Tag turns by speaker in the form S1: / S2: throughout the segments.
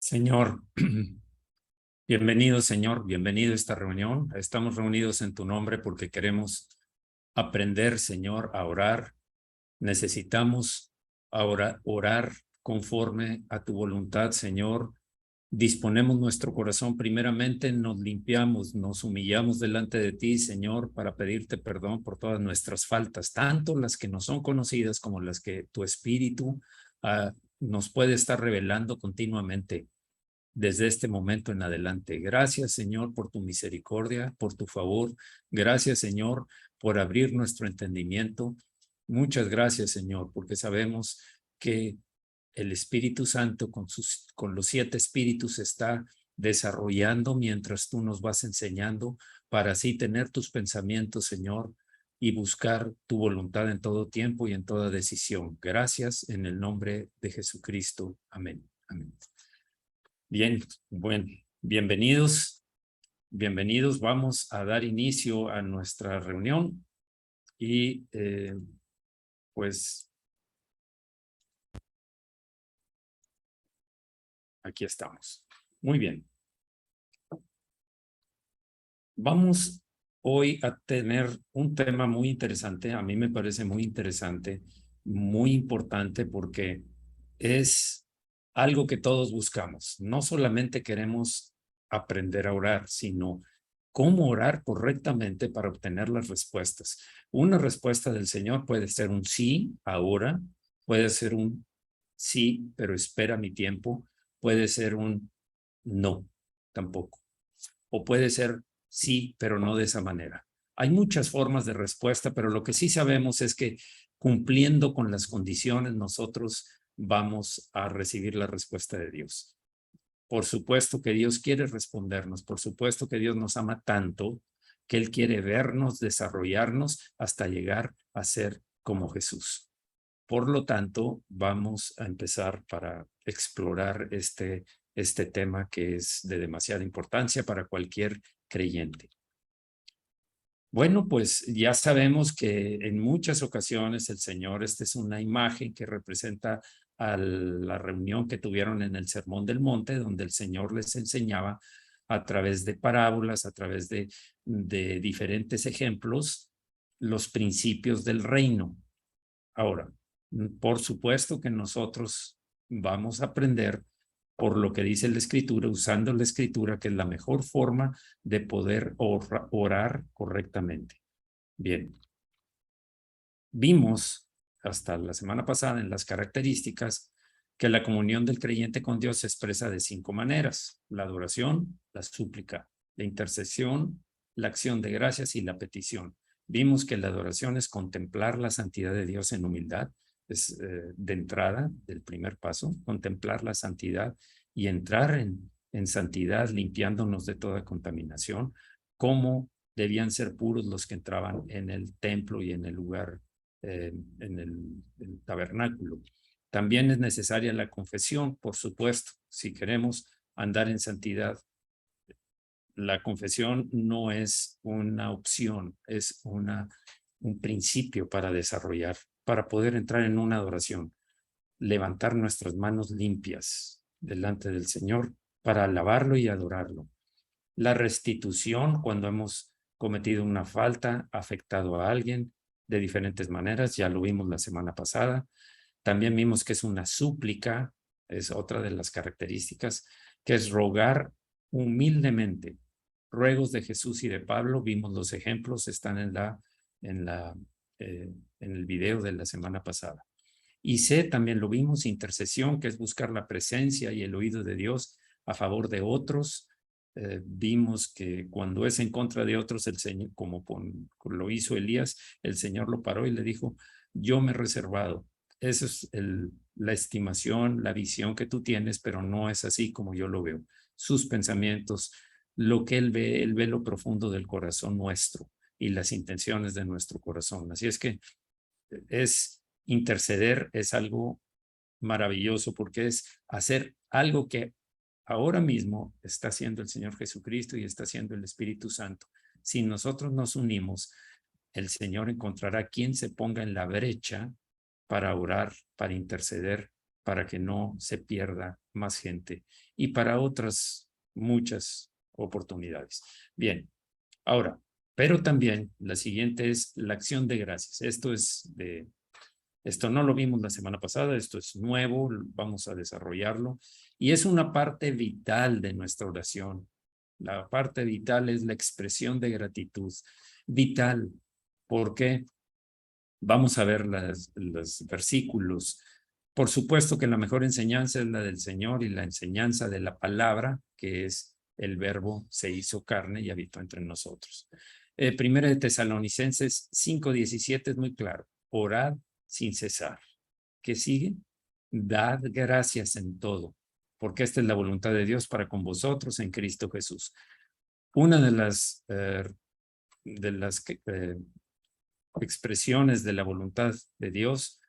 S1: Señor, bienvenido, Señor, bienvenido a esta reunión. Estamos reunidos en tu nombre porque queremos aprender, Señor, a orar. Necesitamos ahora orar conforme a tu voluntad, Señor. Disponemos nuestro corazón primeramente, nos limpiamos, nos humillamos delante de ti, Señor, para pedirte perdón por todas nuestras faltas, tanto las que no son conocidas como las que tu Espíritu nos puede estar revelando continuamente desde este momento en adelante. Gracias, Señor, por tu misericordia, por tu favor. Gracias, Señor, por abrir nuestro entendimiento. Muchas gracias, Señor, porque sabemos que el Espíritu Santo con los 7 espíritus está desarrollando mientras tú nos vas enseñando para así tener tus pensamientos, Señor, y buscar tu voluntad en todo tiempo y en toda decisión. Gracias en el nombre de Jesucristo. Amén. Amén. Bien, bueno, bienvenidos. Vamos a dar inicio a nuestra reunión y pues aquí estamos. Muy bien. Vamos hoy a tener un tema muy interesante. A mí me parece muy interesante, muy importante porque es algo que todos buscamos. No solamente queremos aprender a orar, sino cómo orar correctamente para obtener las respuestas. Una respuesta del Señor puede ser un sí ahora, puede ser un sí, pero espera mi tiempo, puede ser un no, tampoco. O puede ser sí, pero no de esa manera. Hay muchas formas de respuesta, pero lo que sí sabemos es que cumpliendo con las condiciones nosotros vamos a recibir la respuesta de Dios. Por supuesto que Dios quiere respondernos, por supuesto que Dios nos ama tanto que Él quiere vernos, desarrollarnos hasta llegar a ser como Jesús. Por lo tanto, vamos a empezar para explorar este tema que es de demasiada importancia para cualquier creyente. Bueno, pues ya sabemos que en muchas ocasiones el Señor, esta es una imagen que representa a la reunión que tuvieron en el Sermón del Monte, donde el Señor les enseñaba a través de parábolas, a través de diferentes ejemplos, los principios del reino. Ahora, por supuesto que nosotros vamos a aprender por lo que dice la Escritura, usando la Escritura, que es la mejor forma de poder orar correctamente. Bien, vimos hasta la semana pasada en las características que la comunión del creyente con Dios se expresa de 5 maneras: la adoración, la súplica, la intercesión, la acción de gracias y la petición. Vimos que la adoración es contemplar la santidad de Dios en humildad, es de entrada del primer paso, contemplar la santidad y entrar en santidad, limpiándonos de toda contaminación, como debían ser puros los que entraban en el templo y en el lugar, en el tabernáculo. También es necesaria la confesión, por supuesto, si queremos andar en santidad. La confesión no es una opción, es un principio para desarrollar, para poder entrar en una adoración, levantar nuestras manos limpias delante del Señor para alabarlo y adorarlo. La restitución, cuando hemos cometido una falta, afectado a alguien de diferentes maneras, ya lo vimos la semana pasada. También vimos que es una súplica, es otra de las características, que es rogar humildemente. Ruegos de Jesús y de Pablo, vimos los ejemplos, están en el video de la semana pasada. Y C, también lo vimos, intercesión, que es buscar la presencia y el oído de Dios a favor de otros. Vimos que cuando es en contra de otros, el Señor, como lo hizo Elías, el Señor lo paró y le dijo: yo me he reservado. Esa es la estimación, la visión que tú tienes, pero no es así como yo lo veo. Sus pensamientos, lo que él ve lo profundo del corazón nuestro y las intenciones de nuestro corazón. Así es que interceder es algo maravilloso, porque es hacer algo que ahora mismo está haciendo el Señor Jesucristo y está haciendo el Espíritu Santo. Si nosotros nos unimos, el Señor encontrará quien se ponga en la brecha para orar, para interceder para que no se pierda más gente y para otras muchas oportunidades. Bien, ahora, pero también la siguiente es la acción de gracias. Esto no lo vimos la semana pasada, esto es nuevo, vamos a desarrollarlo y es una parte vital de nuestra oración. La parte vital es la expresión de gratitud. Vital, porque vamos a ver los versículos. Por supuesto que la mejor enseñanza es la del Señor y la enseñanza de la palabra, que es el verbo se hizo carne y habitó entre nosotros. Primera de Tesalonicenses 5:17 es muy claro. Orad sin cesar. ¿Qué sigue? Dad gracias en todo, porque esta es la voluntad de Dios para con vosotros en Cristo Jesús. Una de las expresiones de la voluntad de Dios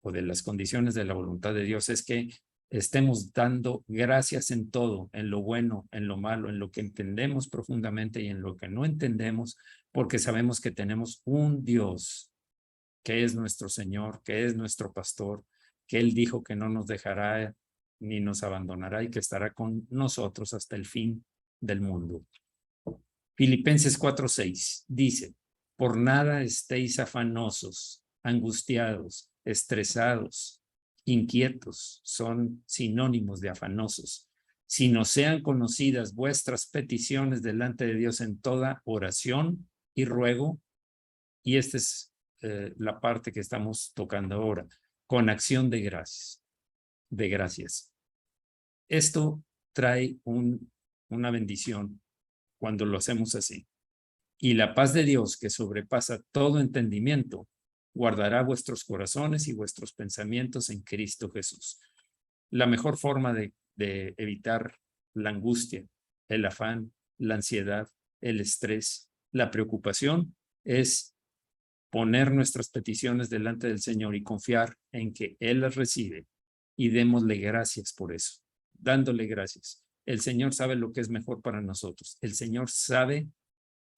S1: o de las condiciones de la voluntad de Dios es que estemos dando gracias en todo, en lo bueno, en lo malo, en lo que entendemos profundamente y en lo que no entendemos, porque sabemos que tenemos un Dios que es nuestro Señor, que es nuestro pastor, que Él dijo que no nos dejará ni nos abandonará y que estará con nosotros hasta el fin del mundo. Filipenses 4:6 dice, por nada estéis afanosos, angustiados, estresados, inquietos, son sinónimos de afanosos, sino sean conocidas vuestras peticiones delante de Dios en toda oración y ruego, y esta es la parte que estamos tocando ahora, con acción de gracias. Esto trae una bendición cuando lo hacemos así. Y la paz de Dios, que sobrepasa todo entendimiento, guardará vuestros corazones y vuestros pensamientos en Cristo Jesús. La mejor forma de evitar la angustia, el afán, la ansiedad, el estrés, la preocupación es poner nuestras peticiones delante del Señor y confiar en que Él las recibe y démosle gracias por eso, dándole gracias. El Señor sabe lo que es mejor para nosotros. El Señor sabe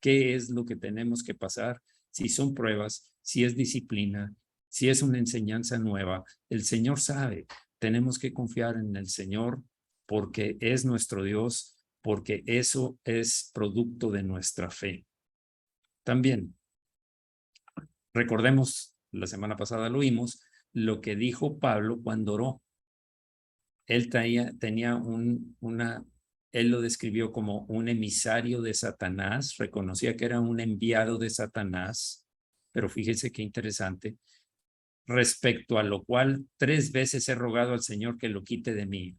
S1: qué es lo que tenemos que pasar, si son pruebas, si es disciplina, si es una enseñanza nueva. El Señor sabe. Tenemos que confiar en el Señor porque es nuestro Dios, porque eso es producto de nuestra fe. También recordemos, la semana pasada lo vimos, lo que dijo Pablo cuando oró. Él tenía él lo describió como un emisario de Satanás, reconocía que era un enviado de Satanás, pero fíjese qué interesante, respecto a lo cual 3 veces he rogado al Señor que lo quite de mí.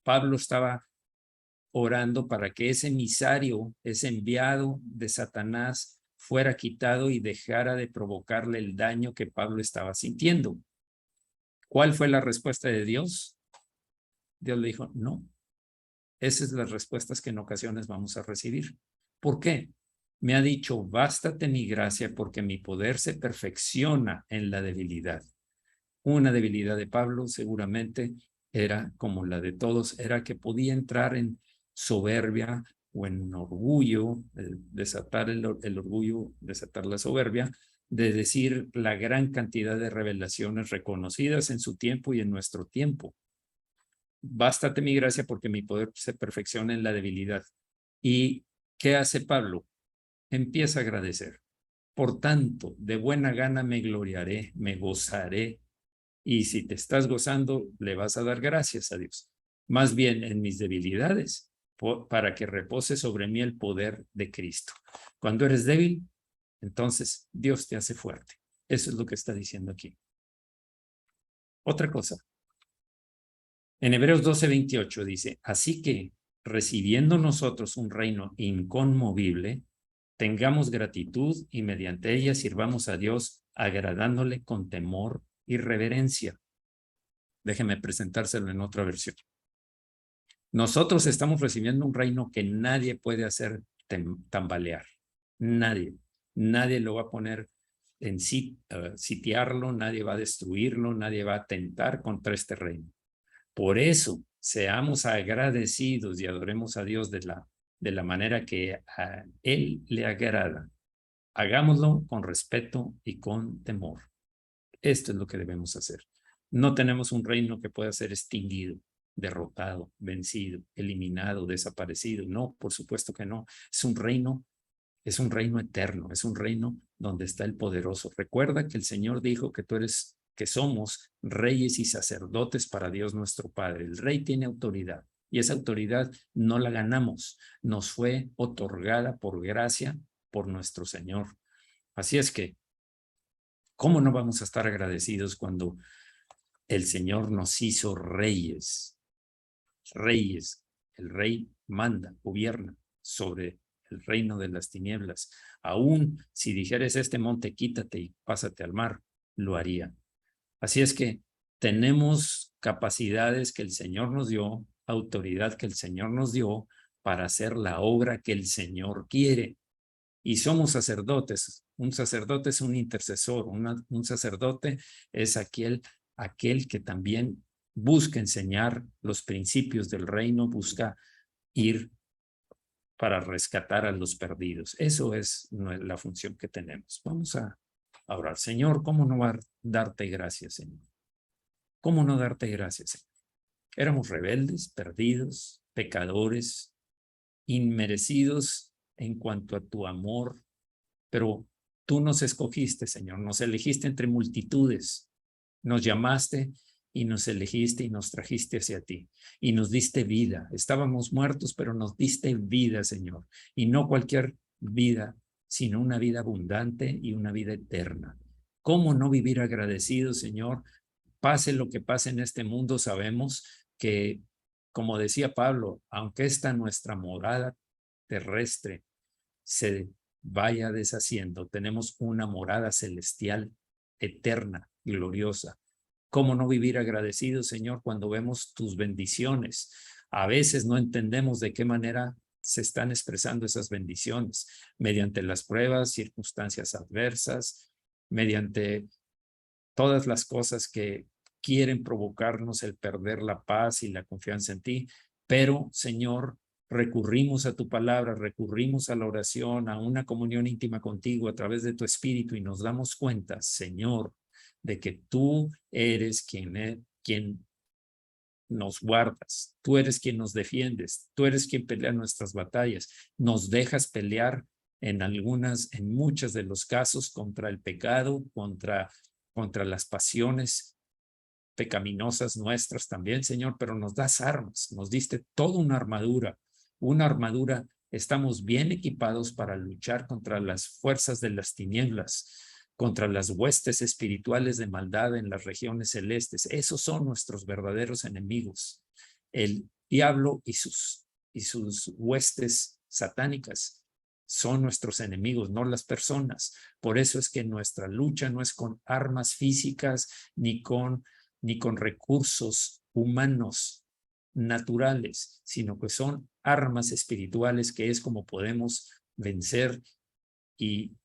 S1: Pablo estaba orando para que ese emisario, ese enviado de Satanás, fuera quitado y dejara de provocarle el daño que Pablo estaba sintiendo. ¿Cuál fue la respuesta de Dios? Dios le dijo, no. Esas son las respuestas que en ocasiones vamos a recibir. ¿Por qué? Me ha dicho, bástate mi gracia porque mi poder se perfecciona en la debilidad. Una debilidad de Pablo seguramente era como la de todos, era que podía entrar en soberbia o en orgullo, desatar el orgullo, desatar la soberbia, de decir la gran cantidad de revelaciones reconocidas en su tiempo y en nuestro tiempo. Bástate mi gracia porque mi poder se perfecciona en la debilidad. ¿Y qué hace Pablo? Empieza a agradecer. Por tanto, de buena gana me gloriaré, me gozaré. Y si te estás gozando, le vas a dar gracias a Dios. Más bien en mis debilidades, para que repose sobre mí el poder de Cristo. Cuando eres débil, entonces Dios te hace fuerte. Eso es lo que está diciendo aquí. Otra cosa. En Hebreos 12:28 dice, así que recibiendo nosotros un reino inconmovible, tengamos gratitud y mediante ella sirvamos a Dios agradándole con temor y reverencia. Déjeme presentárselo en otra versión. Nosotros estamos recibiendo un reino que nadie puede hacer tambalear. Nadie. Nadie lo va a poner en sitiarlo, nadie va a destruirlo, nadie va a atentar contra este reino. Por eso, seamos agradecidos y adoremos a Dios de la manera que a Él le agrada. Hagámoslo con respeto y con temor. Esto es lo que debemos hacer. No tenemos un reino que pueda ser extinguido, derrotado, vencido, eliminado, desaparecido. No, por supuesto que no. Es un reino eterno, es un reino donde está el poderoso. Recuerda que el Señor dijo que somos reyes y sacerdotes para Dios nuestro Padre. El rey tiene autoridad y esa autoridad no la ganamos, nos fue otorgada por gracia por nuestro Señor. Así es que, ¿cómo no vamos a estar agradecidos cuando el Señor nos hizo reyes? Reyes, el rey manda, gobierna sobre el reino de las tinieblas. Aún si dijeres este monte, quítate y pásate al mar, lo haría. Así es que tenemos capacidades que el Señor nos dio, autoridad que el Señor nos dio para hacer la obra que el Señor quiere. Y somos sacerdotes. Un sacerdote es un intercesor. Un sacerdote es aquel que también busca enseñar los principios del reino, busca ir para rescatar a los perdidos. Eso es la función que tenemos. Vamos a orar. Señor, ¿cómo no darte gracias, Señor? ¿Cómo no darte gracias, Señor? Éramos rebeldes, perdidos, pecadores, inmerecidos en cuanto a tu amor, pero tú nos escogiste, Señor, nos elegiste entre multitudes, nos llamaste y nos elegiste y nos trajiste hacia ti y nos diste vida. Estábamos muertos, pero nos diste vida, Señor, y no cualquier vida, sino una vida abundante y una vida eterna. ¿Cómo no vivir agradecidos, Señor? Pase lo que pase en este mundo, sabemos que, como decía Pablo, aunque esta nuestra morada terrestre se vaya deshaciendo, tenemos una morada celestial eterna, gloriosa. ¿Cómo no vivir agradecidos, Señor, cuando vemos tus bendiciones? A veces no entendemos de qué manera se están expresando esas bendiciones, mediante las pruebas, circunstancias adversas, mediante todas las cosas que quieren provocarnos el perder la paz y la confianza en ti. Pero, Señor, recurrimos a tu palabra, recurrimos a la oración, a una comunión íntima contigo a través de tu Espíritu y nos damos cuenta, Señor, de que tú eres quien nos guardas, tú eres quien nos defiendes, tú eres quien pelea nuestras batallas, nos dejas pelear en muchos de los casos contra el pecado, contra las pasiones pecaminosas nuestras también, Señor, pero nos das armas, nos diste toda una armadura, estamos bien equipados para luchar contra las fuerzas de las tinieblas, contra las huestes espirituales de maldad en las regiones celestes. Esos son nuestros verdaderos enemigos, el diablo y sus huestes satánicas. Son nuestros enemigos, no las personas. Por eso es que nuestra lucha no es con armas físicas ni con recursos humanos naturales, sino que son armas espirituales, que es como podemos vencer y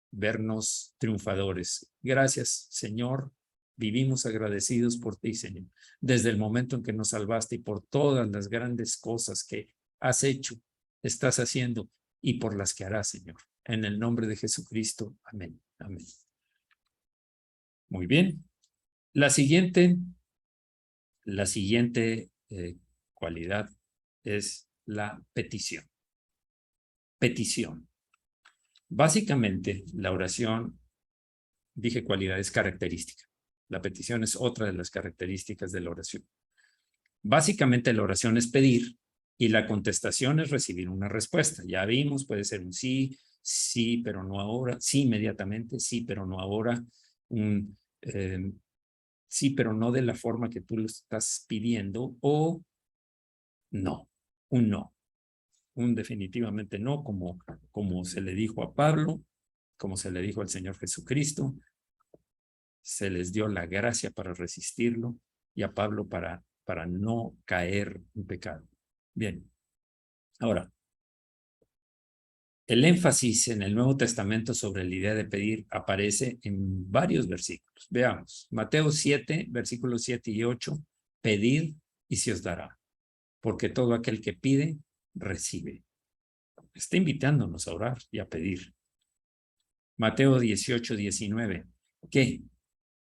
S1: vernos triunfadores. Gracias, Señor. Vivimos agradecidos por ti, Señor, desde el momento en que nos salvaste y por todas las grandes cosas que has hecho, estás haciendo y por las que harás, Señor. En el nombre de Jesucristo. Amén. Amén. Muy bien. La siguiente cualidad es la petición. Petición. Básicamente, la oración, dije cualidad, es característica. La petición es otra de las características de la oración. Básicamente, la oración es pedir y la contestación es recibir una respuesta. Ya vimos, puede ser un sí, sí, pero no ahora, sí inmediatamente, sí, pero no ahora, sí, pero no de la forma que tú lo estás pidiendo, o no, un definitivamente no, como se le dijo a Pablo, como se le dijo al Señor Jesucristo. Se les dio la gracia para resistirlo y a Pablo para no caer en pecado. Bien, ahora, el énfasis en el Nuevo Testamento sobre la idea de pedir aparece en varios versículos. Veamos, Mateo 7, versículos 7 y 8, pedid y se os dará, porque todo aquel que pide, recibe. Está invitándonos a orar y a pedir. Mateo 18, 19, ¿qué?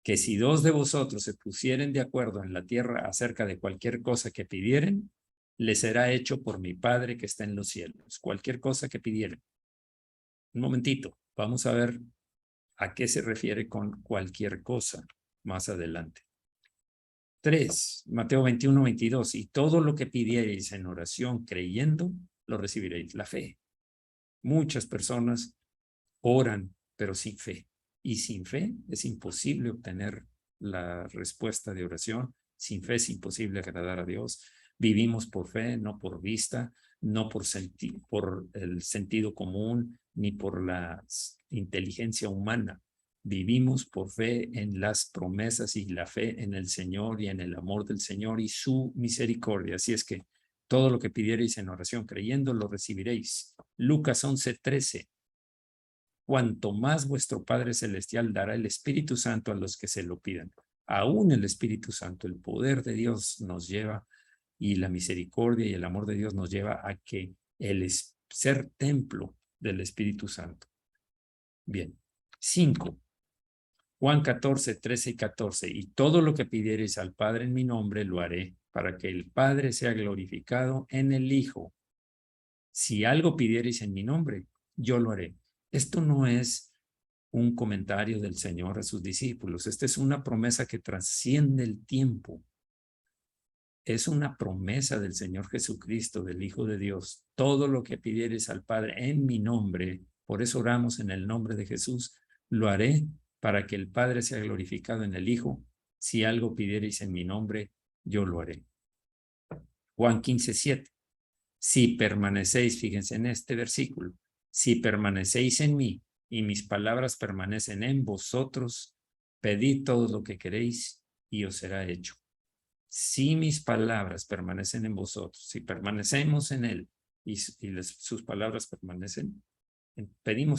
S1: que si dos de vosotros se pusieren de acuerdo en la tierra acerca de cualquier cosa que pidieren, les será hecho por mi Padre que está en los cielos. Cualquier cosa que pidieren. Un momentito, vamos a ver a qué se refiere con cualquier cosa más adelante. 3, Mateo 21, 22. Y todo lo que pidiereis en oración creyendo, lo recibiréis. La fe. Muchas personas oran, pero sin fe. Y sin fe es imposible obtener la respuesta de oración. Sin fe es imposible agradar a Dios. Vivimos por fe, no por vista, no por el sentido común, ni por la inteligencia humana. Vivimos por fe en las promesas y la fe en el Señor y en el amor del Señor y su misericordia. Así es que todo lo que pidiereis en oración creyendo, lo recibiréis. Lucas 11:13. Cuanto más vuestro Padre Celestial dará el Espíritu Santo a los que se lo pidan. Aún el Espíritu Santo, el poder de Dios nos lleva y la misericordia y el amor de Dios nos lleva a que ser templo del Espíritu Santo. Bien. 5. Juan 14, 13 y 14. Y todo lo que pidiereis al Padre en mi nombre lo haré, para que el Padre sea glorificado en el Hijo. Si algo pidiereis en mi nombre, yo lo haré. Esto no es un comentario del Señor a sus discípulos. Esta es una promesa que trasciende el tiempo. Es una promesa del Señor Jesucristo, del Hijo de Dios. Todo lo que pidiereis al Padre en mi nombre, por eso oramos en el nombre de Jesús, lo haré para que el Padre sea glorificado en el Hijo. Si algo pidiereis en mi nombre, yo lo haré. Juan 15:7. Si permanecéis, fíjense en este versículo, si permanecéis en mí y mis palabras permanecen en vosotros, pedid todo lo que queréis y os será hecho. Si mis palabras permanecen en vosotros, si permanecemos en él y sus palabras permanecen, pedid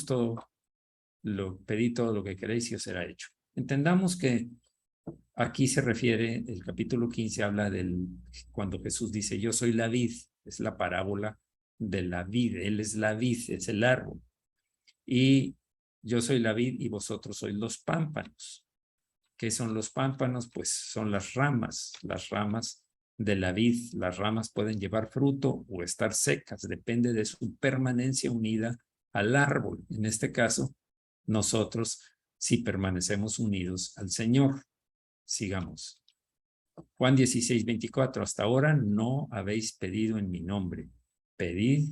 S1: todo lo que queréis y os será hecho. Entendamos que aquí se refiere, el capítulo 15 habla cuando Jesús dice, yo soy la vid, es la parábola de la vid, él es la vid, es el árbol. Y yo soy la vid y vosotros sois los pámpanos. ¿Qué son los pámpanos? Pues son las ramas de la vid. Las ramas pueden llevar fruto o estar secas, depende de su permanencia unida al árbol. En este caso, nosotros si permanecemos unidos al Señor. Sigamos. Juan 16:24. Hasta ahora no habéis pedido en mi nombre. Pedid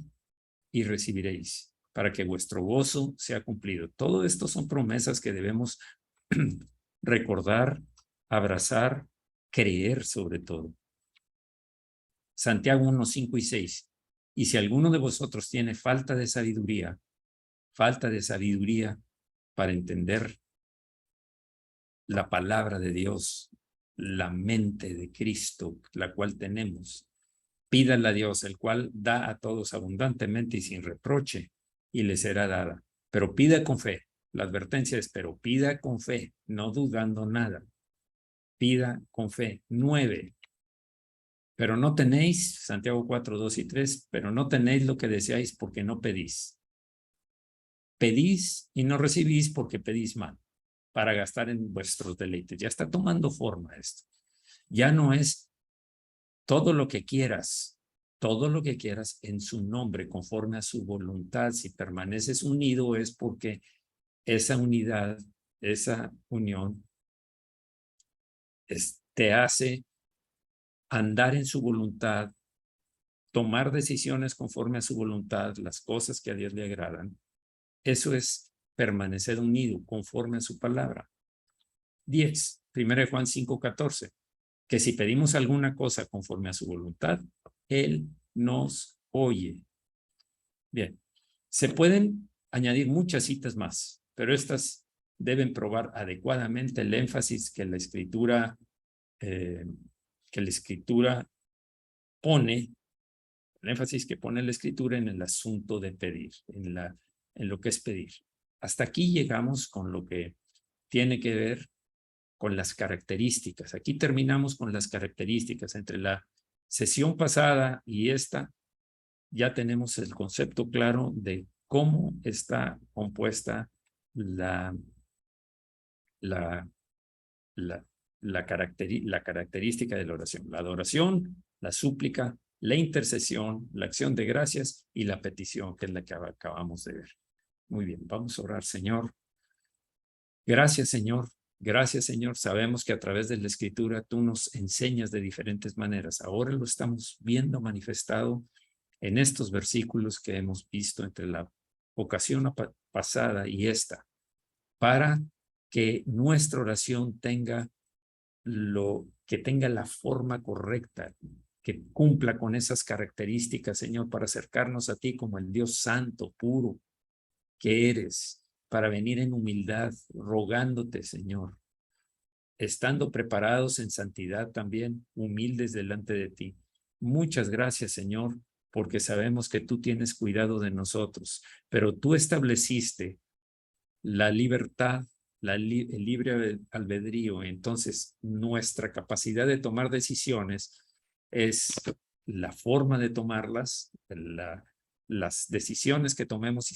S1: y recibiréis, para que vuestro gozo sea cumplido. Todo esto son promesas que debemos recordar, abrazar, creer sobre todo. Santiago 1:5 y 6. Y si alguno de vosotros tiene falta de sabiduría para entender la palabra de Dios, la mente de Cristo, la cual tenemos, pídala a Dios, el cual da a todos abundantemente y sin reproche, y le será dada. Pero pida con fe. La advertencia es, pero pida con fe, no dudando nada. Pida con fe. 9. Pero no tenéis, Santiago 4, 2 y 3, pero no tenéis lo que deseáis porque no pedís. Pedís y no recibís porque pedís mal, para gastar en vuestros deleites. Ya está tomando forma esto. Ya no es todo lo que quieras en su nombre, conforme a su voluntad. Si permaneces unido es porque esa unidad, esa unión te hace andar en su voluntad, tomar decisiones conforme a su voluntad, las cosas que a Dios le agradan. Eso es permanecer unido conforme a su palabra. 10. 1 Juan 5:14. Que si pedimos alguna cosa conforme a su voluntad, Él nos oye. Bien, se pueden añadir muchas citas más, pero estas deben probar adecuadamente el énfasis que la Escritura pone, el énfasis que pone la Escritura en el asunto de pedir, en lo que es pedir. Hasta aquí llegamos con lo que tiene que ver con las características. Aquí terminamos con las características. Entre la sesión pasada y esta, ya tenemos el concepto claro de cómo está compuesta la la característica de la oración. La adoración, la súplica, la intercesión, la acción de gracias y la petición, que es la que acabamos de ver. Muy bien, vamos a orar, Señor. Gracias, Señor. Gracias, Señor. Sabemos que a través de la Escritura tú nos enseñas de diferentes maneras. Ahora lo estamos viendo manifestado en estos versículos que hemos visto entre la ocasión pasada y esta, para que nuestra oración tenga la forma correcta, que cumpla con esas características, Señor, para acercarnos a ti como el Dios santo, puro que eres, para venir en humildad, rogándote, Señor, estando preparados en santidad también, humildes delante de ti. Muchas gracias, Señor, porque sabemos que tú tienes cuidado de nosotros, pero tú estableciste la libertad, el libre albedrío. Entonces, nuestra capacidad de tomar decisiones es la forma de tomarlas, las decisiones que tomemos,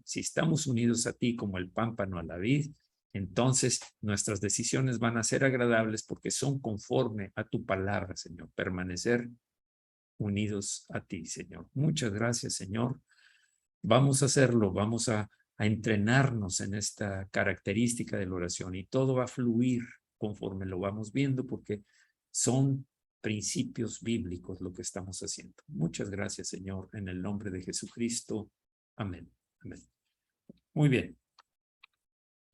S1: si estamos unidos a ti como el pámpano a la vid, entonces nuestras decisiones van a ser agradables porque son conforme a tu palabra, Señor. Permanecer unidos a ti, Señor. Muchas gracias, Señor. Vamos a hacerlo, vamos a entrenarnos en esta característica de la oración y todo va a fluir conforme lo vamos viendo porque son principios bíblicos lo que estamos haciendo. Muchas gracias, Señor, en el nombre de Jesucristo. Amén. Amén. Muy bien.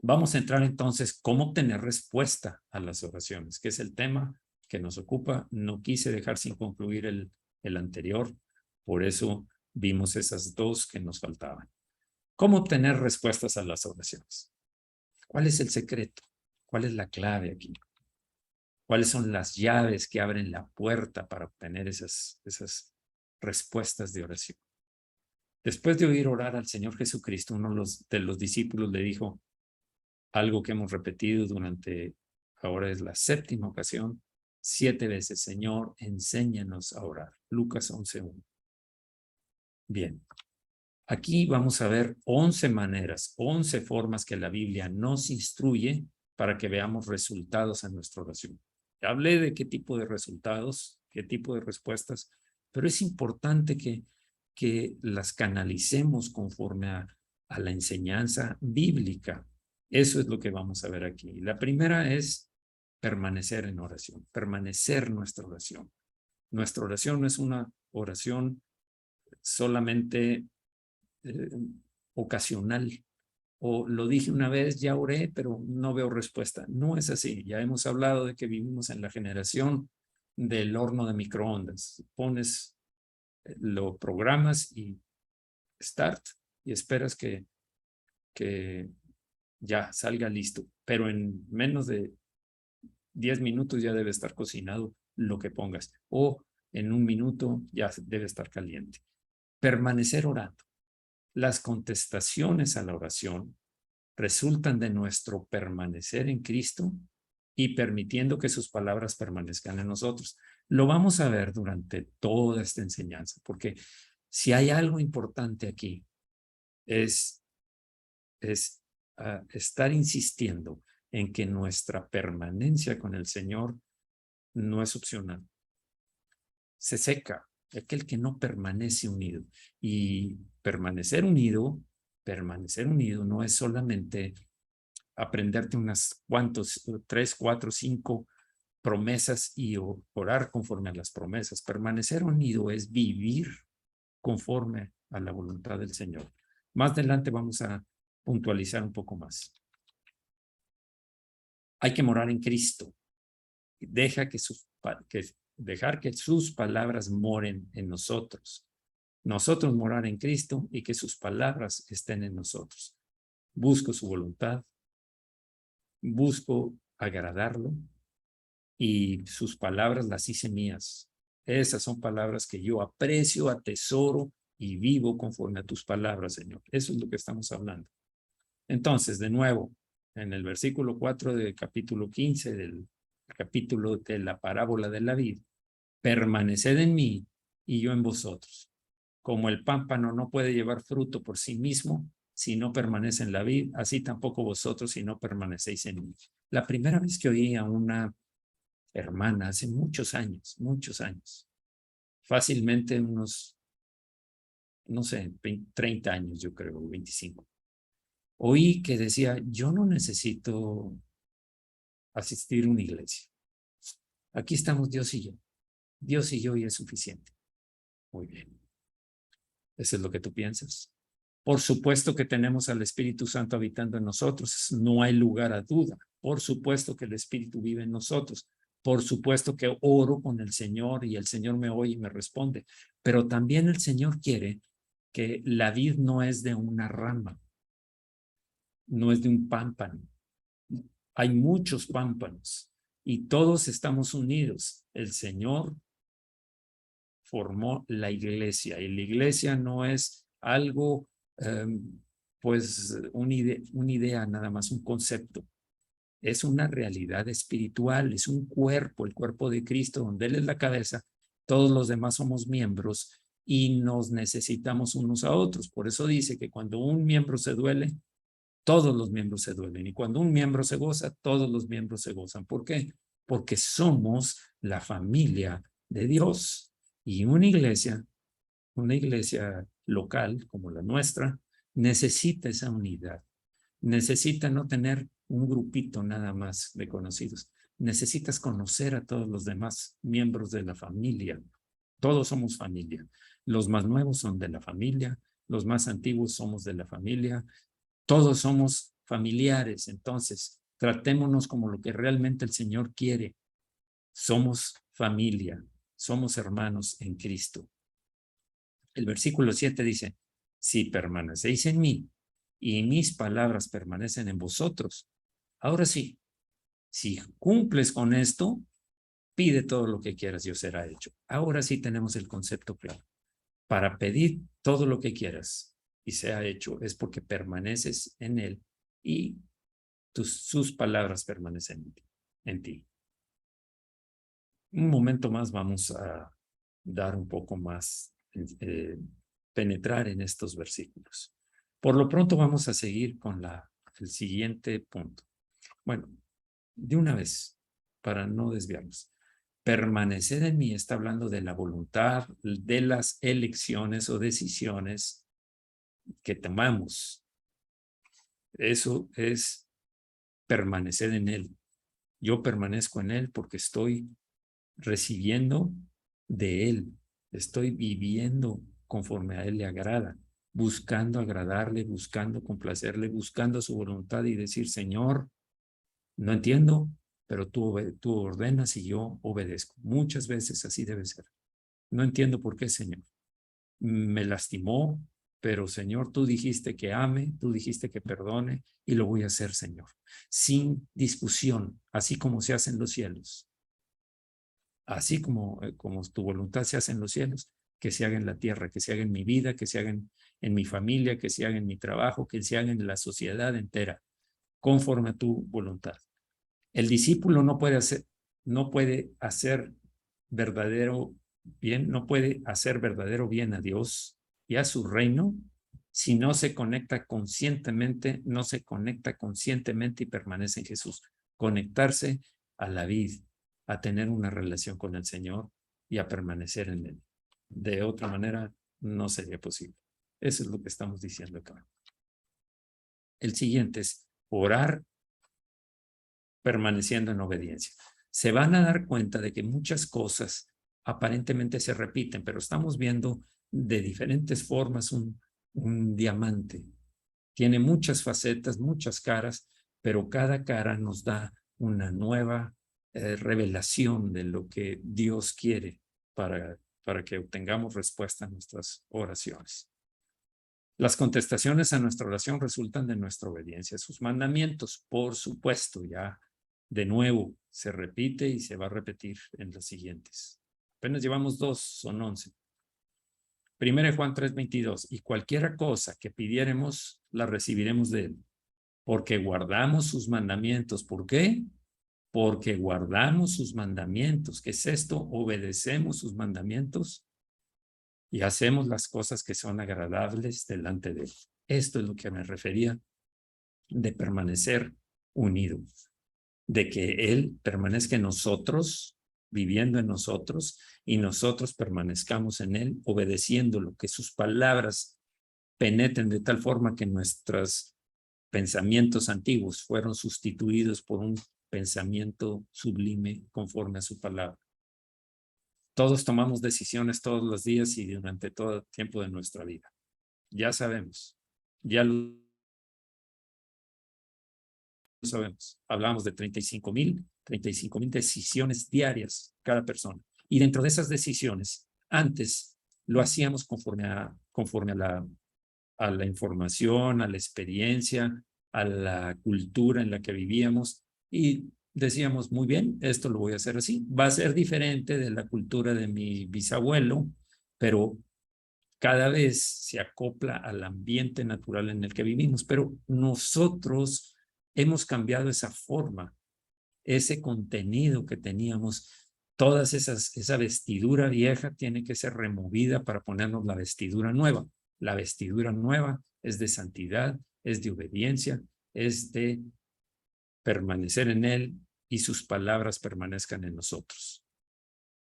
S1: Vamos a entrar entonces cómo obtener respuesta a las oraciones, que es el tema que nos ocupa. No quise dejar sin concluir el anterior, por eso vimos esas dos que nos faltaban. ¿Cómo obtener respuestas a las oraciones? ¿Cuál es el secreto? ¿Cuál es la clave aquí? ¿Cuáles son las llaves que abren la puerta para obtener esas respuestas de oración? Después de oír orar al Señor Jesucristo, uno de los discípulos le dijo algo que hemos repetido ahora es la 7ª ocasión, 7 veces: Señor, enséñanos a orar. Lucas 11:1. Bien. Aquí vamos a ver 11 maneras, 11 formas que la Biblia nos instruye para que veamos resultados en nuestra oración. Hablé de qué tipo de resultados, qué tipo de respuestas, pero es importante que las canalicemos conforme a la enseñanza bíblica. Eso es lo que vamos a ver aquí. La primera es permanecer en oración, permanecer nuestra oración. Nuestra oración no es una oración solamente ocasional, o lo dije una vez, ya oré, pero no veo respuesta. No es así. Ya hemos hablado de que vivimos en la generación del horno de microondas. Lo programas y start y esperas que ya salga listo, pero en menos de 10 minutos ya debe estar cocinado lo que pongas, o en 1 minuto ya debe estar caliente. Permanecer orando. Las contestaciones a la oración resultan de nuestro permanecer en Cristo y permitiendo que sus palabras permanezcan en nosotros. Lo vamos a ver durante toda esta enseñanza, porque si hay algo importante aquí, es estar insistiendo en que nuestra permanencia con el Señor no es opcional. Se seca aquel que no permanece unido. Y permanecer unido no es solamente aprenderte unas 3, 4, 5 promesas y orar conforme a las promesas. Permanecer unido es vivir conforme a la voluntad del Señor. Más adelante vamos a puntualizar un poco más. Hay que morar en Cristo. Dejar que sus palabras moren en nosotros. Nosotros morar en Cristo y que sus palabras estén en nosotros. Busco su voluntad, busco agradarlo y sus palabras las hice mías. Esas son palabras que yo aprecio, atesoro y vivo conforme a tus palabras, Señor. Eso es lo que estamos hablando. Entonces, de nuevo, en el versículo 4 del capítulo 15 del capítulo de la parábola de la vid, permaneced en mí y yo en vosotros. Como el pámpano no puede llevar fruto por sí mismo si no permanece en la vid, así tampoco vosotros si no permanecéis en mí. La primera vez que oí a una hermana hace muchos años, fácilmente unos, no sé, 30 años, yo creo, 25. Oí que decía, yo no necesito asistir a una iglesia. Aquí estamos Dios y yo. Dios y yo y es suficiente. Muy bien. Eso es lo que tú piensas. Por supuesto que tenemos al Espíritu Santo habitando en nosotros. No hay lugar a duda. Por supuesto que el Espíritu vive en nosotros. Por supuesto que oro con el Señor y el Señor me oye y me responde. Pero también el Señor quiere que la vid no es de una rama, no es de un pámpano. Hay muchos pámpanos y todos estamos unidos. El Señor formó la iglesia y la iglesia no es algo, pues una idea nada más, un concepto. Es una realidad espiritual, es un cuerpo, el cuerpo de Cristo, donde Él es la cabeza, todos los demás somos miembros y nos necesitamos unos a otros. Por eso dice que cuando un miembro se duele, todos los miembros se duelen. Y cuando un miembro se goza, todos los miembros se gozan. ¿Por qué? Porque somos la familia de Dios. Y una iglesia local como la nuestra, necesita esa unidad. Necesita no tener un grupito nada más de conocidos. Necesitas conocer a todos los demás miembros de la familia. Todos somos familia. Los más nuevos son de la familia, los más antiguos somos de la familia. Todos somos familiares, entonces tratémonos como lo que realmente el Señor quiere. Somos familia, somos hermanos en Cristo. El versículo 7 dice, si permanecéis en mí y mis palabras permanecen en vosotros, ahora sí, si cumples con esto, pide todo lo que quieras y os será hecho. Ahora sí tenemos el concepto claro. Para pedir todo lo que quieras y sea hecho es porque permaneces en Él y sus palabras permanecen en ti. Un momento más vamos a dar un poco más, penetrar en estos versículos. Por lo pronto vamos a seguir con el siguiente punto. Bueno, de una vez, para no desviarnos. Permanecer en mí está hablando de la voluntad, de las elecciones o decisiones que tomamos. Eso es permanecer en Él. Yo permanezco en Él porque estoy recibiendo de Él. Estoy viviendo conforme a Él le agrada, buscando agradarle, buscando complacerle, buscando su voluntad y decir, Señor, no entiendo, pero tú ordenas y yo obedezco. Muchas veces así debe ser. No entiendo por qué, Señor. Me lastimó, pero Señor, tú dijiste que ame, tú dijiste que perdone y lo voy a hacer, Señor. Sin discusión, así como se hace en los cielos. Así como tu voluntad se hace en los cielos, que se haga en la tierra, que se haga en mi vida, que se haga en mi familia, que se haga en mi trabajo, que se haga en la sociedad entera, conforme a tu voluntad. El discípulo no puede hacer verdadero bien, no puede hacer verdadero bien a Dios y a su reino si no se conecta conscientemente, no se conecta conscientemente y permanece en Jesús. Conectarse a la vida, a tener una relación con el Señor y a permanecer en Él. De otra manera, no sería posible. Eso es lo que estamos diciendo acá. El siguiente es orar permaneciendo en obediencia. Se van a dar cuenta de que muchas cosas aparentemente se repiten, pero estamos viendo de diferentes formas un diamante. Tiene muchas facetas, muchas caras, pero cada cara nos da una nueva revelación de lo que Dios quiere para que obtengamos respuesta a nuestras oraciones. Las contestaciones a nuestra oración resultan de nuestra obediencia a sus mandamientos, por supuesto, ya de nuevo se repite y se va a repetir en las siguientes. Apenas llevamos 2, son 11. Primera Juan 3:22, y cualquier cosa que pidiéremos, la recibiremos de Él, porque guardamos sus mandamientos. ¿Por qué? Porque guardamos sus mandamientos. ¿Qué es esto? Obedecemos sus mandamientos y hacemos las cosas que son agradables delante de Él. Esto es lo que me refería de permanecer unidos. de que Él permanezca en nosotros, viviendo en nosotros, y nosotros permanezcamos en Él, obedeciéndolo, que sus palabras penetren de tal forma que nuestros pensamientos antiguos fueron sustituidos por un pensamiento sublime conforme a su palabra. Todos tomamos decisiones todos los días y durante todo el tiempo de nuestra vida. Ya sabemos, ya lo sabemos. Hablamos de 35,000 decisiones diarias cada persona. Y dentro de esas decisiones, antes lo hacíamos conforme a la información, a la experiencia, a la cultura en la que vivíamos, y decíamos, muy bien, esto lo voy a hacer así. Va a ser diferente de la cultura de mi bisabuelo, pero cada vez se acopla al ambiente natural en el que vivimos. Pero nosotros hemos cambiado esa forma, ese contenido que teníamos. Esa vestidura vieja tiene que ser removida para ponernos la vestidura nueva. La vestidura nueva es de santidad, es de obediencia, es de permanecer en Él y sus palabras permanezcan en nosotros.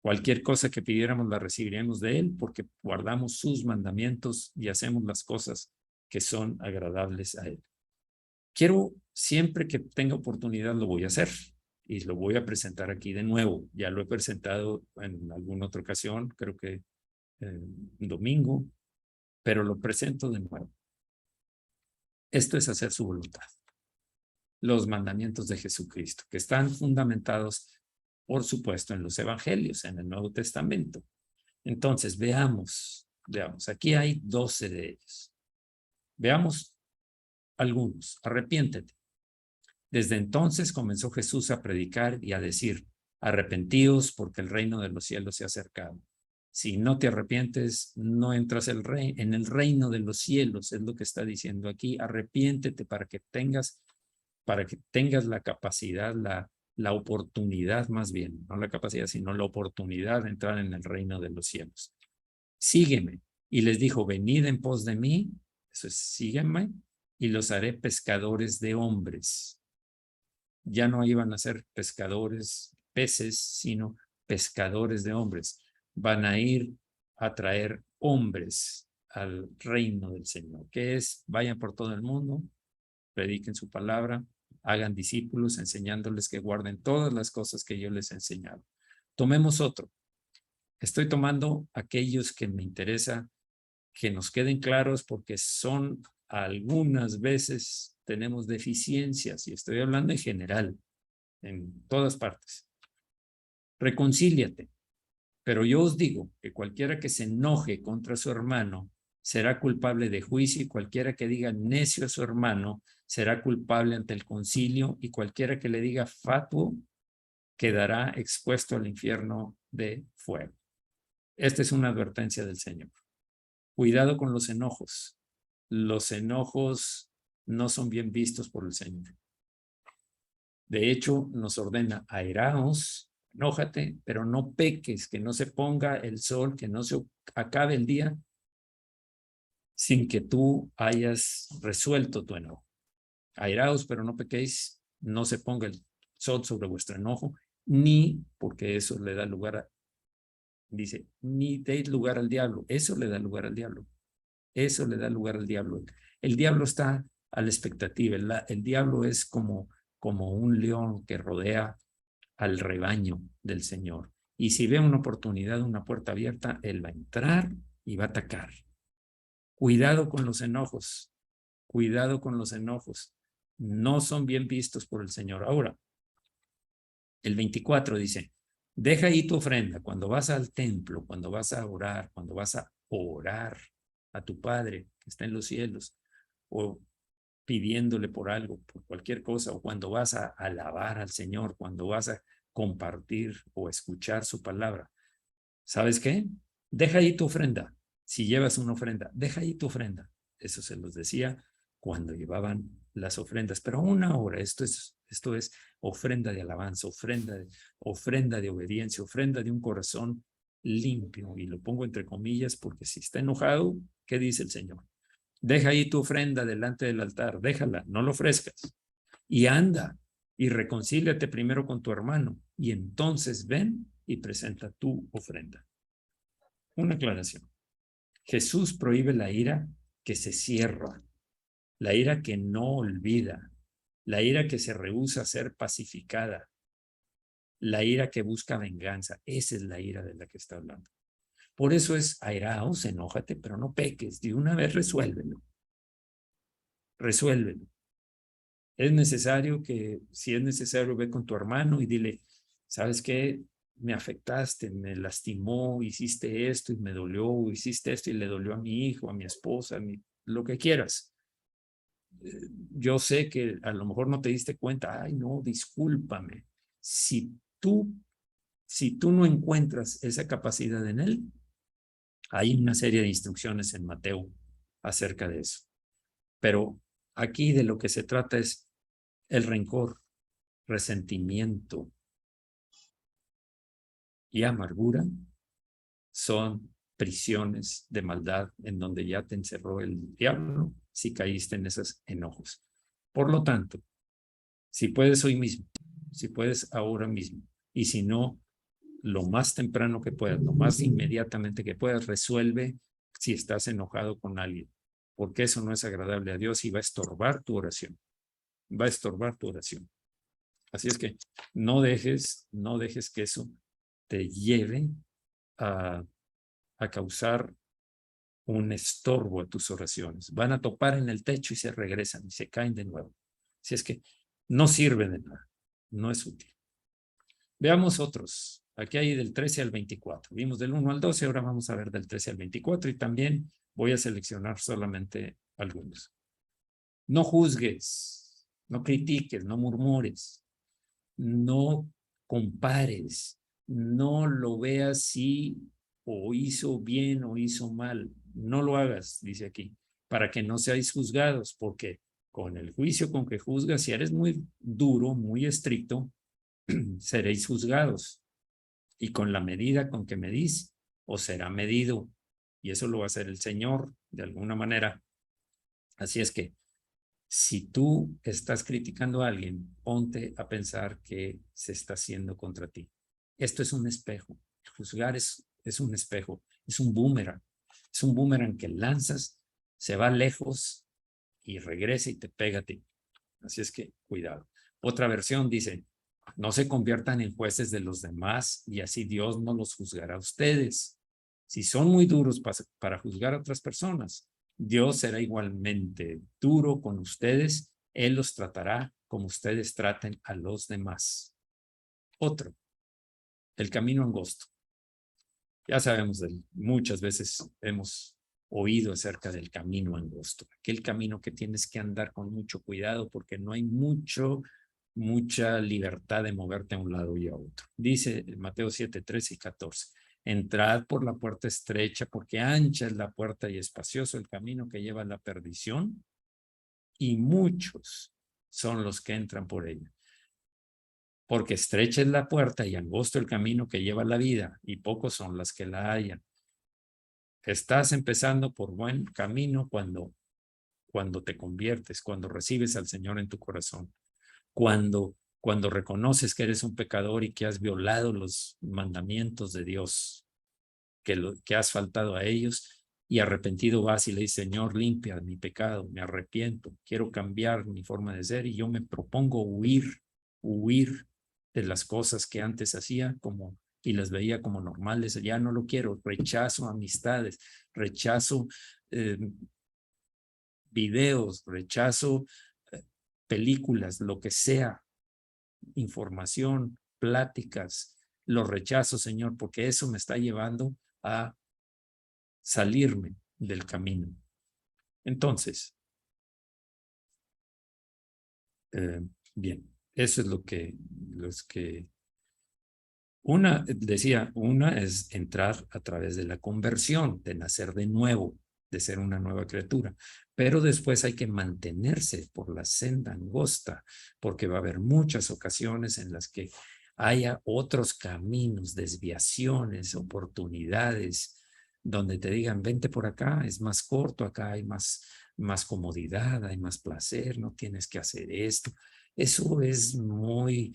S1: Cualquier cosa que pidiéramos la recibiremos de Él porque guardamos sus mandamientos y hacemos las cosas que son agradables a Él. Quiero, siempre que tenga oportunidad, lo voy a hacer y lo voy a presentar aquí de nuevo. Ya lo he presentado en alguna otra ocasión, creo que un domingo, pero lo presento de nuevo. Esto es hacer su voluntad. Los mandamientos de Jesucristo, que están fundamentados, por supuesto, en los evangelios, en el Nuevo Testamento. Entonces, veamos, aquí hay 12 de ellos. Veamos algunos. Arrepiéntete. Desde entonces comenzó Jesús a predicar y a decir, arrepentíos porque el reino de los cielos se ha acercado. Si no te arrepientes, no entras en el reino de los cielos, es lo que está diciendo aquí. Arrepiéntete para que tengas la capacidad, la oportunidad más bien, no la capacidad, sino la oportunidad de entrar en el reino de los cielos. Sígueme. Y les dijo, venid en pos de mí, eso es, sígueme, y los haré pescadores de hombres. Ya no iban a ser pescadores peces, sino pescadores de hombres. Van a ir a traer hombres al reino del Señor, que es, vayan por todo el mundo, prediquen su palabra, hagan discípulos, enseñándoles que guarden todas las cosas que yo les he enseñado. Tomemos otro. Estoy tomando aquellos que me interesa que nos queden claros porque son algunas veces tenemos deficiencias y estoy hablando en general, en todas partes. Reconcíliate. Pero yo os digo que cualquiera que se enoje contra su hermano será culpable de juicio y cualquiera que diga necio a su hermano será culpable ante el concilio y cualquiera que le diga fatuo quedará expuesto al infierno de fuego. Esta es una advertencia del Señor. Cuidado con los enojos. Los enojos no son bien vistos por el Señor. De hecho, nos ordena airaos, enójate, pero no peques, que no se ponga el sol, que no se acabe el día sin que tú hayas resuelto tu enojo. Airaos, pero no pequéis, no se ponga el sol sobre vuestro enojo, ni porque eso le da lugar dice, ni deis lugar al diablo. Eso le da lugar al diablo. Eso le da lugar al diablo. El diablo está a la expectativa. El diablo es como un león que rodea al rebaño del Señor. Y si ve una oportunidad, una puerta abierta, él va a entrar y va a atacar. Cuidado con los enojos. Cuidado con los enojos. No son bien vistos por el Señor. Ahora, el 24 dice, deja ahí tu ofrenda cuando vas al templo, cuando vas a orar, cuando vas a orar a tu Padre que está en los cielos, o pidiéndole por algo, por cualquier cosa, o cuando vas a alabar al Señor, cuando vas a compartir o escuchar su palabra. ¿Sabes qué? Deja ahí tu ofrenda. Si llevas una ofrenda, deja ahí tu ofrenda. Eso se los decía cuando llevaban las ofrendas, pero a una hora. Esto es ofrenda de alabanza, ofrenda de obediencia, ofrenda de un corazón limpio. Y lo pongo entre comillas porque si está enojado, ¿qué dice el Señor? Deja ahí tu ofrenda delante del altar, déjala, no lo ofrezcas. Y anda y reconcíliate primero con tu hermano, y entonces ven y presenta tu ofrenda. Una aclaración. Jesús prohíbe la ira que se cierra, la ira que no olvida, la ira que se rehúsa a ser pacificada, la ira que busca venganza. Esa es la ira de la que está hablando. Por eso es airaos, enójate, pero no peques. De una vez resuélvelo. Resuélvelo. Es necesario que, si es necesario, ve con tu hermano y dile, ¿sabes qué? Me afectaste, me lastimó, hiciste esto y me dolió, hiciste esto y le dolió a mi hijo, a mi esposa, lo que quieras. Yo sé que a lo mejor no te diste cuenta, ay, no, discúlpame. Si tú no encuentras esa capacidad en él, hay una serie de instrucciones en Mateo acerca de eso. Pero aquí de lo que se trata es el rencor, resentimiento y amargura son prisiones de maldad en donde ya te encerró el diablo si caíste en esos enojos. Por lo tanto, si puedes hoy mismo, si puedes ahora mismo, y si no, lo más temprano que puedas, lo más inmediatamente que puedas, resuelve si estás enojado con alguien, porque eso no es agradable a Dios y va a estorbar tu oración. Va a estorbar tu oración. Así es que no dejes que eso te lleve a causar un estorbo a tus oraciones. Van a topar en el techo y se regresan y se caen de nuevo. Así es que no sirve de nada, no es útil. Veamos otros. Aquí hay del 13 al 24. Vimos del 1 al 12, ahora vamos a ver del 13 al 24 y también voy a seleccionar solamente algunos. No juzgues, no critiques, no murmures, no compares, no lo veas si o hizo bien o hizo mal. No lo hagas, dice aquí, para que no seáis juzgados, porque con el juicio con que juzgas, si eres muy duro, muy estricto, seréis juzgados. Y con la medida con que medís, os será medido. Y eso lo va a hacer el Señor de alguna manera. Así es que si tú estás criticando a alguien, ponte a pensar que se está haciendo contra ti. Esto es un espejo. Juzgar es un espejo, es un boomerang. Es un boomerang que lanzas, se va lejos y regresa y te pega a ti. Así es que cuidado. Otra versión dice, no se conviertan en jueces de los demás y así Dios no los juzgará a ustedes. Si son muy duros para juzgar a otras personas, Dios será igualmente duro con ustedes. Él los tratará como ustedes traten a los demás. Otro, el camino angosto. Ya sabemos, muchas veces hemos oído acerca del camino angosto, aquel camino que tienes que andar con mucho cuidado porque no hay mucha libertad de moverte a un lado y a otro. Dice Mateo 7, 13 y 14. Entrad por la puerta estrecha, porque ancha es la puerta y espacioso el camino que lleva a la perdición, y muchos son los que entran por ella. Porque estrecha es la puerta y angosto el camino que lleva a la vida, y pocos son las que la hallan. Estás empezando por buen camino cuando te conviertes, cuando recibes al Señor en tu corazón, cuando reconoces que eres un pecador y que has violado los mandamientos de Dios, que has faltado a ellos, y arrepentido vas y le dices, Señor, limpia mi pecado, me arrepiento, quiero cambiar mi forma de ser y yo me propongo huir de las cosas que antes hacía y las veía como normales, ya no lo quiero, rechazo amistades, rechazo videos, rechazo películas, lo que sea, información, pláticas, los rechazo, Señor, porque eso me está llevando a salirme del camino. Entonces, bien, eso es lo que una es entrar a través de la conversión, de nacer de nuevo, de ser una nueva criatura, pero después hay que mantenerse por la senda angosta, porque va a haber muchas ocasiones en las que haya otros caminos, desviaciones, oportunidades, donde te digan, vente por acá, es más corto, acá hay más comodidad, hay más placer, no tienes que hacer esto. Eso es muy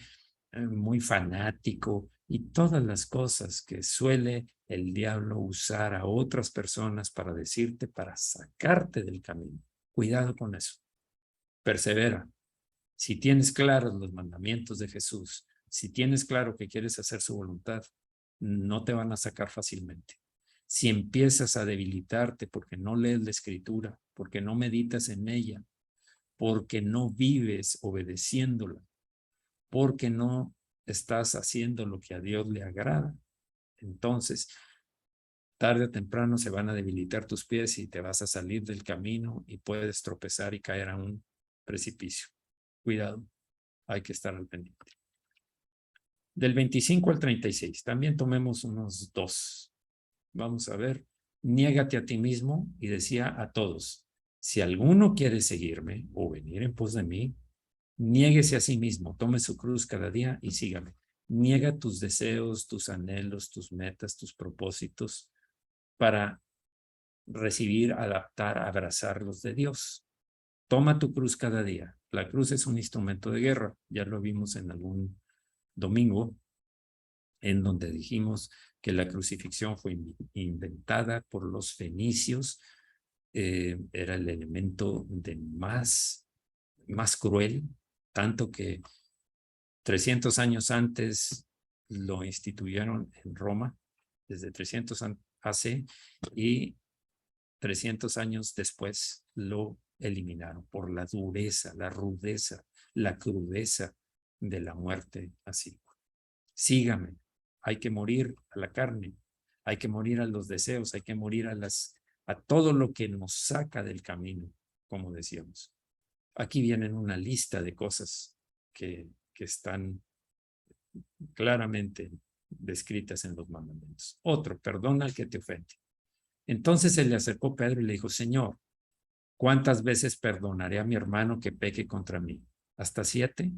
S1: fanático y todas las cosas que suele el diablo usar a otras personas para decirte, para sacarte del camino. Cuidado con eso. Persevera. Si tienes claros los mandamientos de Jesús, si tienes claro que quieres hacer su voluntad, no te van a sacar fácilmente. Si empiezas a debilitarte porque no lees la escritura, porque no meditas en ella, porque no vives obedeciéndola, porque no estás haciendo lo que a Dios le agrada, entonces tarde o temprano se van a debilitar tus pies y te vas a salir del camino y puedes tropezar y caer a un precipicio. Cuidado, hay que estar al pendiente. Del 25 al 36, también tomemos unos dos. Vamos a ver, niégate a ti mismo y decía a todos, si alguno quiere seguirme o venir en pos de mí, niéguese a sí mismo, tome su cruz cada día y sígame. Niega tus deseos, tus anhelos, tus metas, tus propósitos para recibir, adaptar, abrazar los de Dios. Toma tu cruz cada día. La cruz es un instrumento de guerra. Ya lo vimos en algún domingo, en donde dijimos que la crucifixión fue inventada por los fenicios. Era el elemento de más cruel, tanto que 300 años antes lo instituyeron en Roma, desde 300 AC, y 300 años después lo eliminaron por la dureza, la rudeza, la crudeza de la muerte así. Sígame, hay que morir a la carne, hay que morir a los deseos, hay que morir a todo lo que nos saca del camino, como decíamos. Aquí vienen una lista de cosas que están claramente descritas en los mandamientos. Otro, perdona al que te ofende. Entonces se le acercó Pedro y le dijo, Señor, ¿cuántas veces perdonaré a mi hermano que peque contra mí? ¿Hasta 7?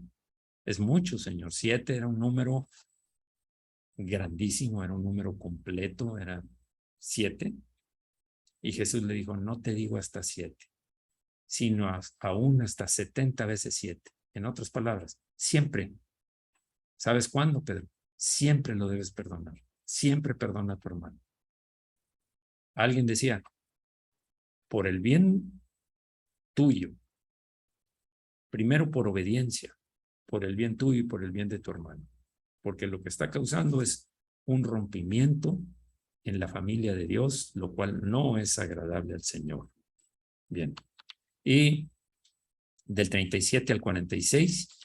S1: Es mucho, Señor. 7 era un número grandísimo, era un número completo, era 7. Y Jesús le dijo, no te digo hasta 7, sino aún hasta 70 veces 7. En otras palabras, siempre. ¿Sabes cuándo, Pedro? Siempre lo debes perdonar. Siempre perdona a tu hermano. Alguien decía, por el bien tuyo, primero por obediencia, por el bien tuyo y por el bien de tu hermano. Porque lo que está causando es un rompimiento en la familia de Dios, lo cual no es agradable al Señor. Bien. Y del 37 al 46,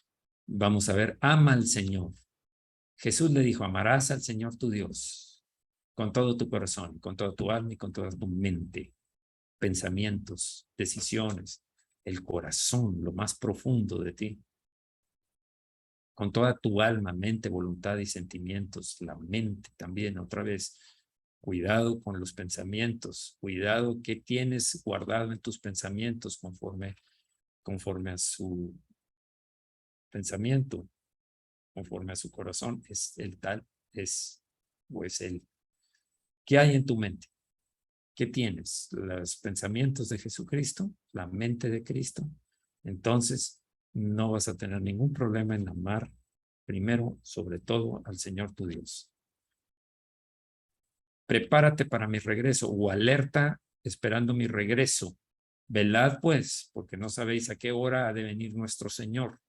S1: vamos a ver, ama al Señor. Jesús le dijo, amarás al Señor tu Dios con todo tu corazón, con toda tu alma y con toda tu mente, pensamientos, decisiones, el corazón, lo más profundo de ti, con toda tu alma, mente, voluntad y sentimientos, la mente también, otra vez, cuidado con los pensamientos, cuidado qué tienes guardado en tus pensamientos conforme a su pensamiento, conforme a su corazón, es el tal, es pues el, ¿qué hay en tu mente? ¿Qué tienes? Los pensamientos de Jesucristo, la mente de Cristo. Entonces, no vas a tener ningún problema en amar primero, sobre todo, al Señor tu Dios. Prepárate para mi regreso o alerta esperando mi regreso. Velad pues, porque no sabéis a qué hora ha de venir nuestro Señor.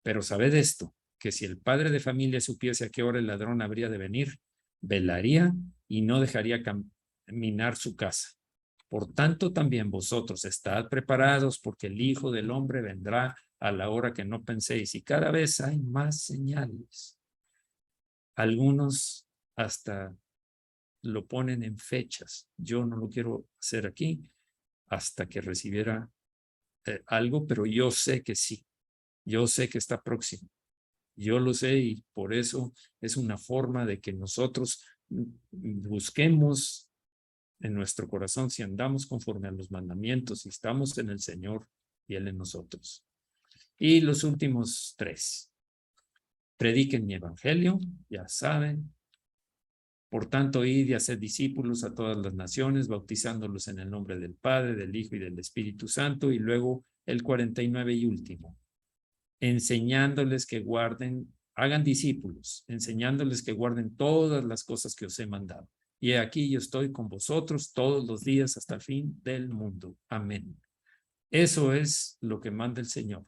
S1: Pero sabed esto, que si el padre de familia supiese a qué hora el ladrón habría de venir, velaría y no dejaría caminar su casa. Por tanto, también vosotros estad preparados, porque el Hijo del Hombre vendrá a la hora que no penséis. Y cada vez hay más señales. Algunos hasta lo ponen en fechas. Yo no lo quiero hacer aquí hasta que recibiera algo, pero yo sé que sí. Yo sé que está próximo. Yo lo sé y por eso es una forma de que nosotros busquemos en nuestro corazón si andamos conforme a los mandamientos, si estamos en el Señor y Él en nosotros. Y los últimos 3. Prediquen mi evangelio, ya saben. Por tanto, id y haced discípulos a todas las naciones, bautizándolos en el nombre del Padre, del Hijo y del Espíritu Santo. Y luego el 49 y último. enseñándoles que guarden, hagan discípulos, enseñándoles que guarden todas las cosas que os he mandado. Y aquí yo estoy con vosotros todos los días hasta el fin del mundo. Amén. Eso es lo que manda el Señor.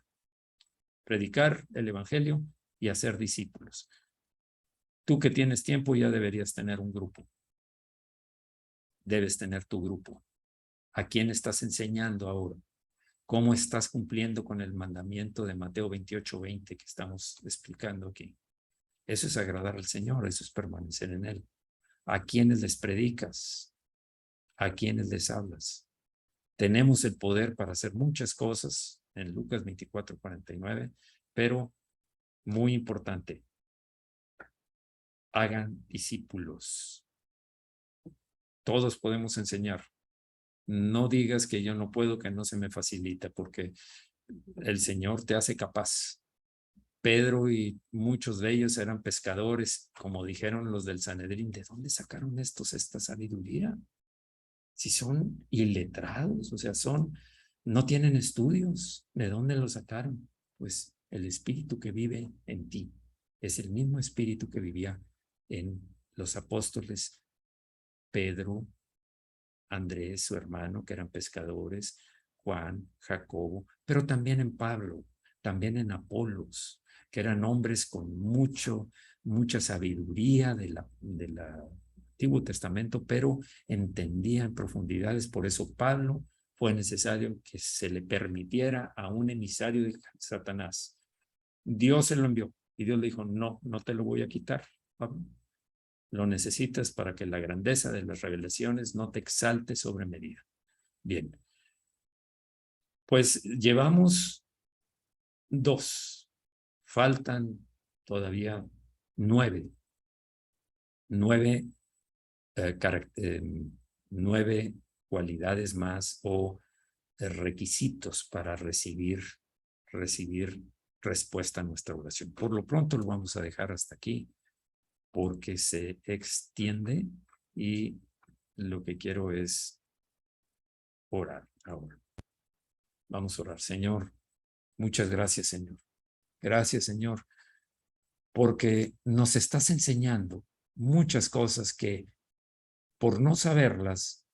S1: Predicar el evangelio y hacer discípulos. Tú que tienes tiempo ya deberías tener un grupo. Debes tener tu grupo. ¿A quién estás enseñando ahora? ¿Cómo estás cumpliendo con el mandamiento de Mateo 28:20 que estamos explicando aquí? Eso es agradar al Señor, eso es permanecer en Él. ¿A quiénes les predicas? ¿A quiénes les hablas? Tenemos el poder para hacer muchas cosas en Lucas 24:49, pero muy importante, hagan discípulos. Todos podemos enseñar. No digas que yo no puedo, que no se me facilita, porque el Señor te hace capaz. Pedro y muchos de ellos eran pescadores, como dijeron los del Sanedrín. ¿De dónde sacaron estos esta sabiduría? Si son iletrados, o sea, no tienen estudios. ¿De dónde lo sacaron? Pues el espíritu que vive en ti es el mismo espíritu que vivía en los apóstoles Pedro, Andrés, su hermano, que eran pescadores, Juan, Jacobo, pero también en Pablo, también en Apolos, que eran hombres con mucha sabiduría del Antiguo Testamento, pero entendían profundidades. Por eso Pablo fue necesario que se le permitiera a un emisario de Satanás. Dios se lo envió y Dios le dijo, no, no te lo voy a quitar, Pablo. Lo necesitas para que la grandeza de las revelaciones no te exalte sobre medida. Bien, pues llevamos 2. Faltan todavía 9. 9, 9 cualidades más o requisitos para recibir respuesta a nuestra oración. Por lo pronto lo vamos a dejar hasta aquí, porque se extiende y lo que quiero es orar ahora. Vamos a orar. Señor, muchas gracias, Señor. Gracias, Señor, porque nos estás enseñando muchas cosas que por no saberlas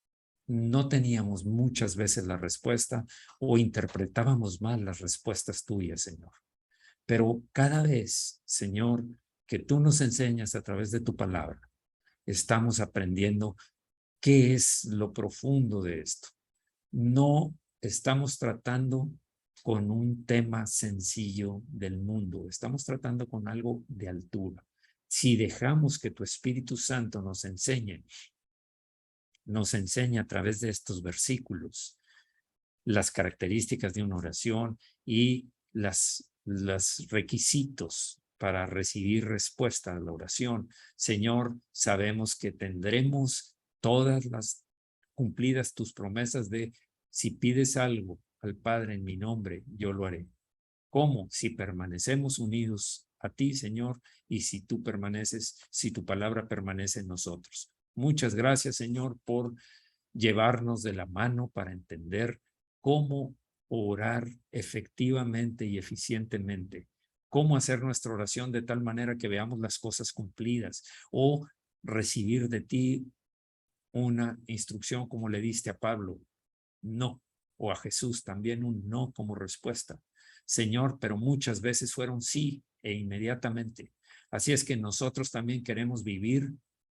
S1: no teníamos muchas veces la respuesta o interpretábamos mal las respuestas tuyas, Señor. Pero cada vez, Señor, que tú nos enseñas a través de tu palabra, estamos aprendiendo qué es lo profundo de esto. No estamos tratando con un tema sencillo del mundo, estamos tratando con algo de altura. Si dejamos que tu Espíritu Santo nos enseñe a través de estos versículos las características de una oración y los requisitos para recibir respuesta a la oración. Señor, sabemos que tendremos todas las cumplidas tus promesas de si pides algo al Padre en mi nombre, yo lo haré. ¿Cómo? Si permanecemos unidos a ti, Señor, y si tú permaneces, si tu palabra permanece en nosotros. Muchas gracias, Señor, por llevarnos de la mano para entender cómo orar efectivamente y eficientemente, cómo hacer nuestra oración de tal manera que veamos las cosas cumplidas o recibir de ti una instrucción como le diste a Pablo, no, o a Jesús también un no como respuesta. Señor, pero muchas veces fueron sí e inmediatamente. Así es que nosotros también queremos vivir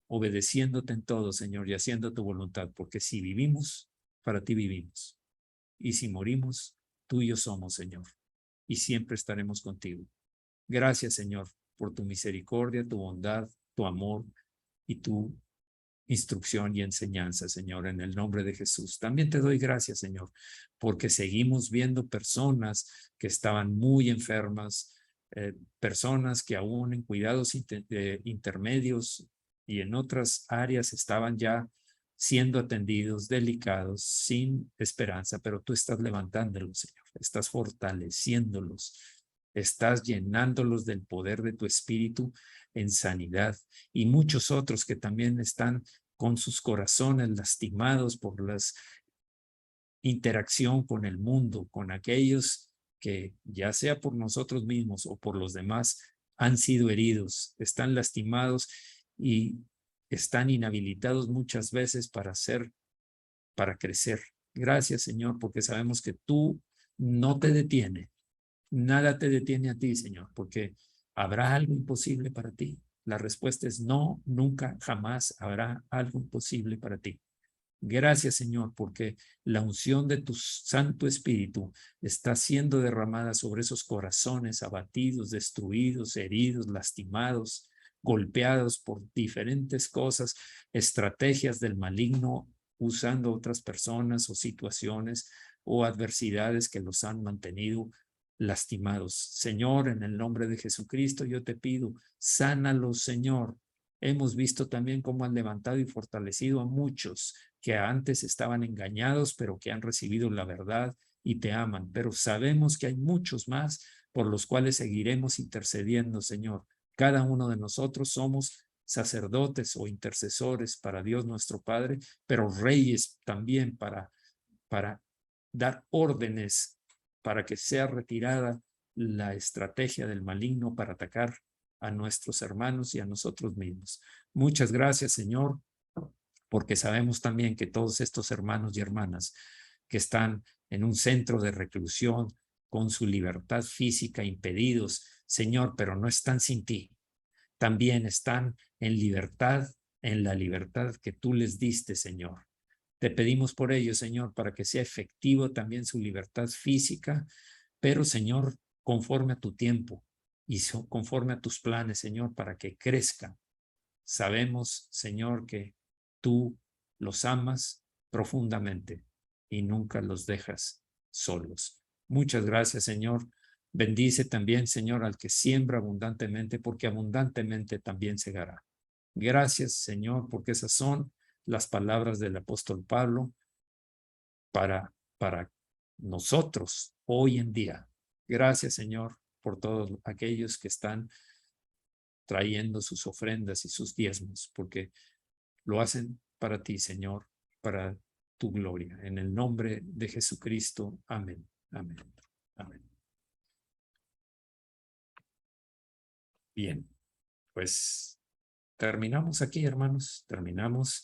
S1: obedeciéndote en todo, Señor, y haciendo tu voluntad, porque si vivimos, para ti vivimos. Y si morimos, tuyos somos, Señor, y siempre estaremos contigo. Gracias, Señor, por tu misericordia, tu bondad, tu amor y tu instrucción y enseñanza, Señor, en el nombre de Jesús. También te doy gracias, Señor, porque seguimos viendo personas que estaban muy enfermas, personas que aún en cuidados intermedios y en otras áreas estaban ya siendo atendidos, delicados, sin esperanza, pero tú estás levantándolos, Señor, estás fortaleciéndolos, estás llenándolos del poder de tu espíritu en sanidad, y muchos otros que también están con sus corazones lastimados por la interacción con el mundo, con aquellos que ya sea por nosotros mismos o por los demás, han sido heridos, están lastimados y están inhabilitados muchas veces para crecer. Gracias, Señor, porque sabemos que tú no te detienes. Nada te detiene a ti, Señor, porque ¿habrá algo imposible para ti? La respuesta es no, nunca, jamás habrá algo imposible para ti. Gracias, Señor, porque la unción de tu Santo Espíritu está siendo derramada sobre esos corazones abatidos, destruidos, heridos, lastimados, golpeados por diferentes cosas, estrategias del maligno, usando otras personas o situaciones o adversidades que los han mantenido lastimados. Señor, en el nombre de Jesucristo, yo te pido, sánalos, Señor. Hemos visto también cómo han levantado y fortalecido a muchos que antes estaban engañados, pero que han recibido la verdad y te aman. Pero sabemos que hay muchos más por los cuales seguiremos intercediendo, Señor. Cada uno de nosotros somos sacerdotes o intercesores para Dios nuestro Padre, pero reyes también para dar órdenes para que sea retirada la estrategia del maligno para atacar a nuestros hermanos y a nosotros mismos. Muchas gracias, Señor, porque sabemos también que todos estos hermanos y hermanas que están en un centro de reclusión con su libertad física impedidos, Señor, pero no están sin ti. También están en libertad, en la libertad que tú les diste, Señor. Te pedimos por ello, Señor, para que sea efectivo también su libertad física, pero, Señor, conforme a tu tiempo y conforme a tus planes, Señor, para que crezcan. Sabemos, Señor, que tú los amas profundamente y nunca los dejas solos. Muchas gracias, Señor. Bendice también, Señor, al que siembra abundantemente, porque abundantemente también segará. Gracias, Señor, porque esas son las palabras del apóstol Pablo para nosotros hoy en día. Gracias, Señor, por todos aquellos que están trayendo sus ofrendas y sus diezmos, porque lo hacen para ti, Señor, para tu gloria. En el nombre de Jesucristo. Amén. Amén. Amén. Bien, pues terminamos aquí, hermanos. Terminamos